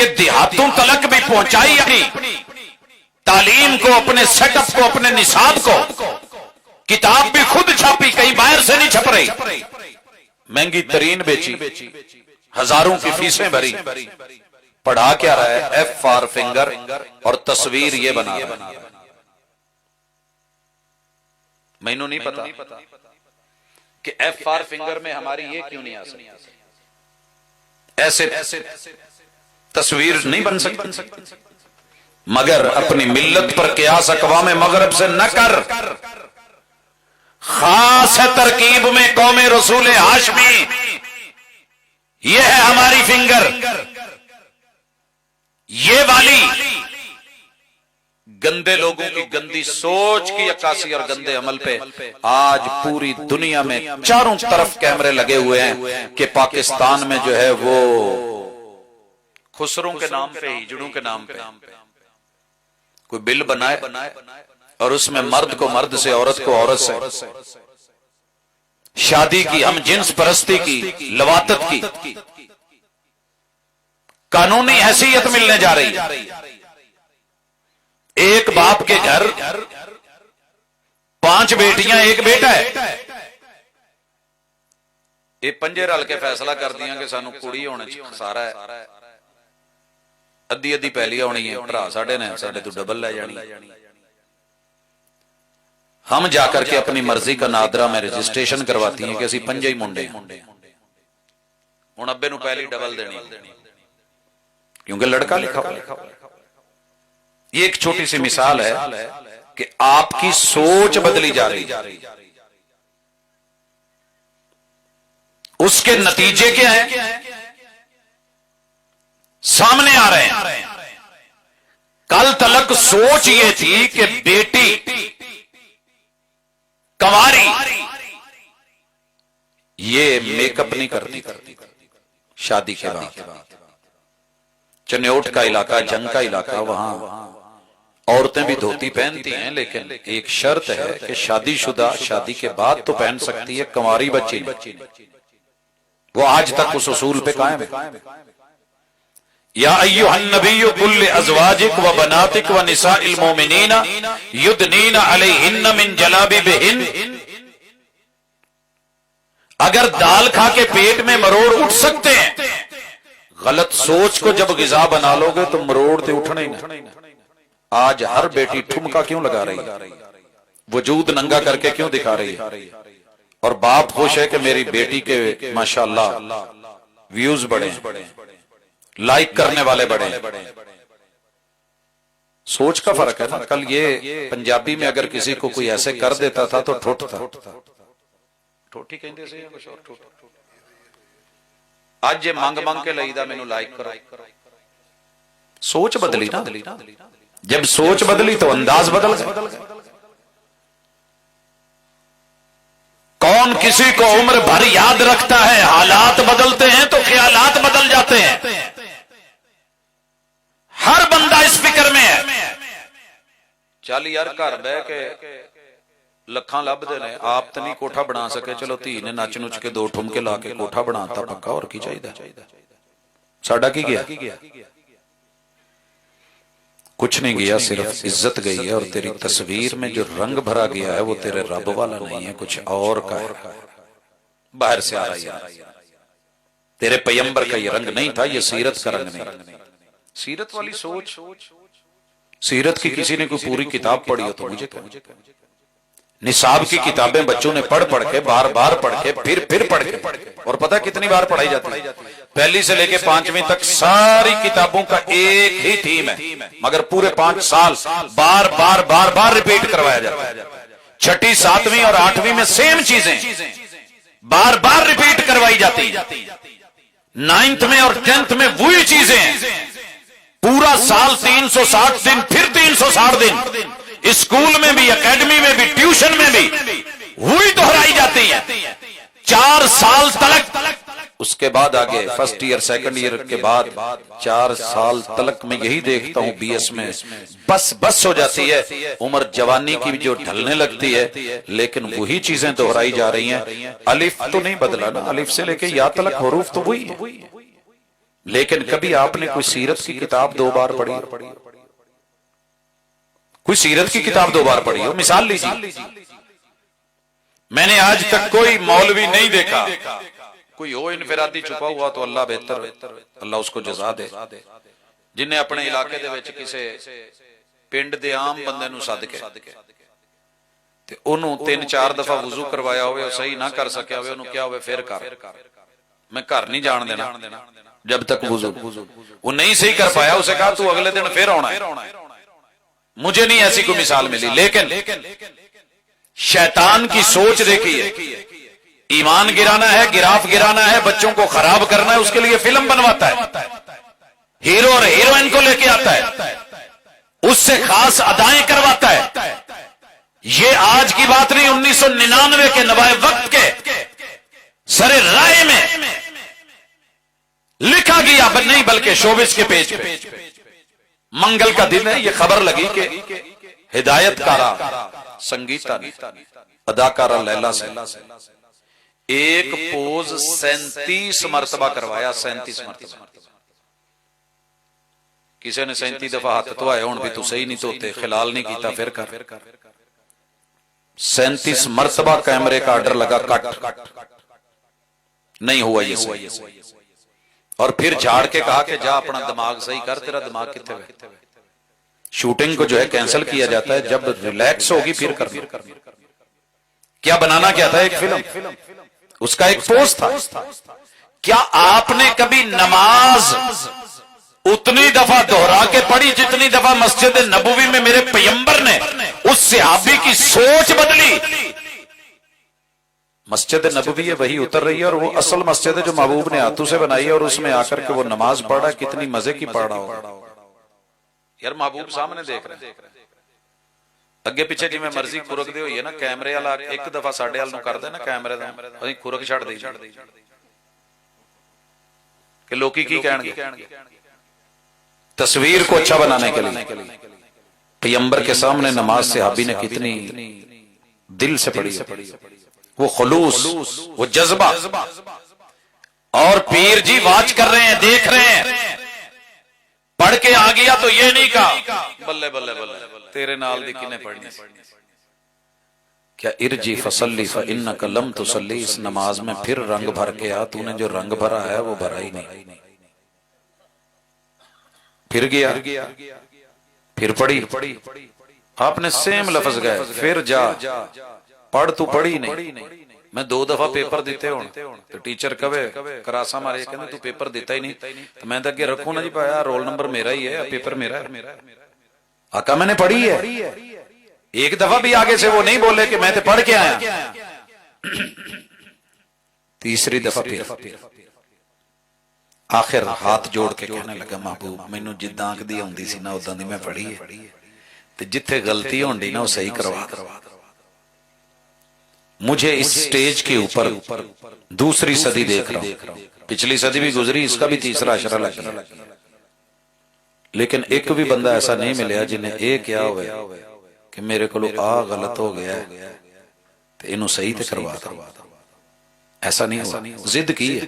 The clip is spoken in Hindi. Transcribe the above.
कि देहातों तलक भी पहुंचाई अपनी तालीम को, अपने सेटअप को, अपने निसाब को। किताब भी खुद छापी, कहीं बाहर से नहीं छप रही, महंगी तरीन बेची, हजारों की फीसें भरी। पढ़ा क्या रहा है? एफ फॉर फिंगर, और तस्वीर ये बना रहा है। मैनू नहीं पता कि एफ फॉर फिंगर में हमारी ये क्यों नहीं आ सकती, ऐसे तस्वीर नहीं बन सकती। मगर अपनी मिल्लत पर कियास अक़वाम मगरब से न कर। खास है तरकीब में कौमे रसूल हाशमी, ये है हमारी फिंगर। ये वाली गंदे लोगों की गंदी सोच की अक्कासी और गंदे अमल पे आज पूरी दुनिया में चारों तरफ कैमरे लगे हुए हैं कि पाकिस्तान में जो है वो खुसरों के नाम पे, हिजड़ों के नाम पे कोई बिल बनाए और उसमें मर्द को मर्द से, औरत को औरत से शादी की, हम जिन्स परस्ती की, लवातत की कानूनी हैसियत मिलने जा रही। एक बाप के घर 5 बेटियां, एक बेटा है। ये पंजे रल के फैसला कर दिया कि सानू कुड़ी होने सारा है, अद्धी अद्धी पहली होनी है, भरा साडे ने साडे तो डबल ले जानी। हम जाकर के अपनी मर्जी का नादरा में रजिस्ट्रेशन करवाती हैं कि असी पंजे ही मुंडे हुण अब्बे नू पहली डबल देनी क्योंकि लड़का लिखा हुआ। ये एक छोटी सी मिसाल है कि आपकी सोच बदली जा रही है। उसके नतीजे क्या हैं? सामने आ रहे हैं। कल तलक सोच ये थी कि बेटी कंवारी ये मेकअप नहीं करती शादी के बाद। चन्योट का इलाका, जंग का इलाका, वहां औरतें भी धोती पहनती हैं, लेकिन एक शर्त है कि शादीशुदा शादी के बाद तो पहन सकती है, कंवारी बच्ची वो आज तक उस उसूल पे कायम है। या अय्युहन नबिय्यु कुल अज़वाजिक व बनातिक व निसाइल मोमिनीना युदनीना अलैहिन्ना मिन जलाबिबिहिन। अगर दाल खा के पेट में मरोड़ उठ सकते हैं, गलत सोच को जब गिजा बना लोगे तो मरोड़ ते उठने ही नहीं। आज हर बेटी ठुमका क्यों लगा रही है, वजूद नंगा करके क्यों दिखा रही है, और बाप खुश है कि मेरी बेटी के माशाअल्लाह व्यूज बढ़े, लाइक करने वाले बढ़े। सोच का फर्क है ना। कल ये पंजाबी में अगर किसी को कोई ऐसे कर देता था तो ठोट था, ठोटी कहते से कुछ और ठोट। आज ये मांग मांग के लईदा मैनू लाइक करो। सोच बदली ना। जब सोच बदली तो अंदाज बदल गया। कौन किसी को उम्र भर याद रखता है? हालात बदलते हैं तो ख्यालात बदल जाते हैं। हर बंदा इस फिक्र में है, चल यार घर बह के लखां लभदे ने, आप तो नहीं कोठा बना सके, चलो धी ने नच नुच के 2 ठुमके ला के कोठा बनाता पक्का, और की चाहिए। साडा की गया? कुछ नहीं गया, सिर्फ इज्जत गई है। और तेरी तस्वीर में जो रंग भरा गया है वो तेरे रब वाला नहीं है, कुछ और का है, बाहर से आ रहा है। तेरे पैगंबर का ये रंग नहीं था, ये सीरत का रंग नहीं। सीरत वाली सोच, सीरत की किसी ने कोई पूरी किताब पढ़ी हो तो मुझे कहो। निसाब की किताबें बच्चों ने पढ़ पढ़ के, बार बार पढ़ के, फिर पढ़ के, और पता कितनी बार पढ़ाई जाती है? पहली से लेके 5वीं तक सारी किताबों का एक ही थीम है, मगर पूरे 5 साल बार बार बार बार रिपीट करवाया जाता है। 6ठी, 7वीं और 8वीं में सेम चीजें बार बार रिपीट करवाई जाती है। 9th में और 10th में वही चीजें पूरा साल 360 दिन, फिर 360 दिन, स्कूल में भी, एकेडमी में भी, ट्यूशन में भी वही दोहराई जाती है 4 साल तलक। उसके बाद आगे फर्स्ट ईयर, सेकंड ईयर के बाद 4 साल तलक मैं यही देखता हूं BS में बस हो जाती है। उम्र जवानी की जो ढलने लगती है, लेकिन वही चीजें दोहराई जा रही हैं। अलिफ तो नहीं बदला ना, अलिफ से लेके या तलक हरूफ तो वही है। लेकिन कभी आपने कोई सीरत की किताब 2 बार पढ़ी? कोई सीरत की किताब 2 बार पढ़ी हो? मिसाल लीजिए, मैंने आज तक कोई मौलवी नहीं देखा, कोई हो इनफिरादी छुपा हुआ तो अल्लाह बेहतर, अल्लाह उसको जजा दे, जिन्हें अपने इलाके दे विच किसे पिंड दे आम बंदे नूं सद के ते ओनू 3-4 दफा वुजू करवाया होवे, सही ना कर सकिया होवे, ओनू क्या होवे फिर कर, मैं घर नहीं जान देना जब तक वुजू, वो नहीं सही कर पाया, उसे कहा तू अगले दिन फिर आना है। मुझे नहीं ऐसी कोई मिसाल मिली, लेकिन शैतान की सोच देखी है, ईमान गिराना है, गिराफ गिराना है, बच्चों को खराब करना है, उसके लिए फिल्म बनवाता है, हीरो और हीरोइन को लेके आता है, उससे खास अदाएं करवाता है। ये आज की बात नहीं, 1999 के नवाए वक्त के सरे राय में लिखा गया, नहीं बल्कि शोबिस के पेज पे। मंगल का दिन है, ये खबर लगी कि हिदायतकारा संगीता ने अदाकारा लैला से एक पोज 37 मरतबा करवाया, 37 मरतबा। किसी ने 37 दफा हाथ धोए होने भी तू सही नहीं धोते, खिलाल नहीं किया, फिर कर। 37 मरतबा कैमरे का आर्डर लगा, कट नहीं हुआ ये, और फिर झाड़ के कहा कि जा अपना दिमाग सही कर, तेरा दिमाग कितने है। शूटिंग को जो है कैंसिल किया जाता है, जब रिलैक्स होगी फिर कर। क्या बनाना क्या था? एक फिल्म, उसका एक पोस्ट था। क्या आपने कभी नमाज उतनी दफा दोहरा के पढ़ी जितनी दफा मस्जिद नबवी में मेरे पैगंबर ने उस सहाबी की सोच बदली? मस्जिद नबवी है, वही उतर रही है, और वो असल मस्जिद है जो महबूब ने हाथों से बनाई है, और उसमें आकर के वो नमाज पढ़ रहा है, कितनी मजे की पढ़ रहा हो यार, महबूब सामने देख रहे हैं, अगे पीछे जिवें मर्जी खुरक दे हुई है ना, कैमरे वाला एक दफा साडे वाल नूं कर दे ना कैमरे दा, असीं खुरक छड़ दी कि लोकी की कहणगे। तस्वीर को अच्छा बनाने के लिए पैगंबर के सामने नमाज सहाबी ने कितनी दिल से पढ़ी, वो खुलूस, वो जज्बा। और पीर जी वाच कर रहे हैं, देख रहे हैं, पढ़ के आ गया तो ये नहीं कहा बल्ले बल्ले बल्ले तेरे नाल दी किने पढ़नी। क्या इरजी फसल्ली फइन्नका लम तुसल्ली, इस नमाज में फिर रंग भर के आ, तूने जो रंग भरा है वो भरा ही नहीं। फिर गया, फिर पढ़ी, आपने सेम लफ्ज गए, फिर जा पढ़, तू पढ़ी नहीं। मैं 2 दफा पेपर दिते हो तो टीचर कवे करासा मारे, कहते तू पेपर देता ही नहीं, तो मैं अगे रखू ना जी पाया, रोल नंबर मेरा ही है, पेपर मेरा है। आका मैंने पढ़ी है, एक दफा भी आगे से वो नहीं बोले कि मैं तो पढ़ के आया। तीसरी दफा फिर आखिर हाथ जोड़ के कहने लगा, महबूब मैनू जिद्दां आंख दी आउंदी सी ना उदां दी मैं पढ़ी है, ते जिथे गलती होंदी ना वो सही करवा। मुझे इस स्टेज के ऊपर दूसरी सदी देख रहा हूं, पिछली सदी भी गुजरी, इसका भी तीसरा अशरा लग गया, लेकिन एक भी बंदा ऐसा नहीं मिला जिन्हें ये क्या हो कि मेरे को आ गलत हो गया तो इनू सही ते करवा। ऐसा नहीं हुआ, जिद की है।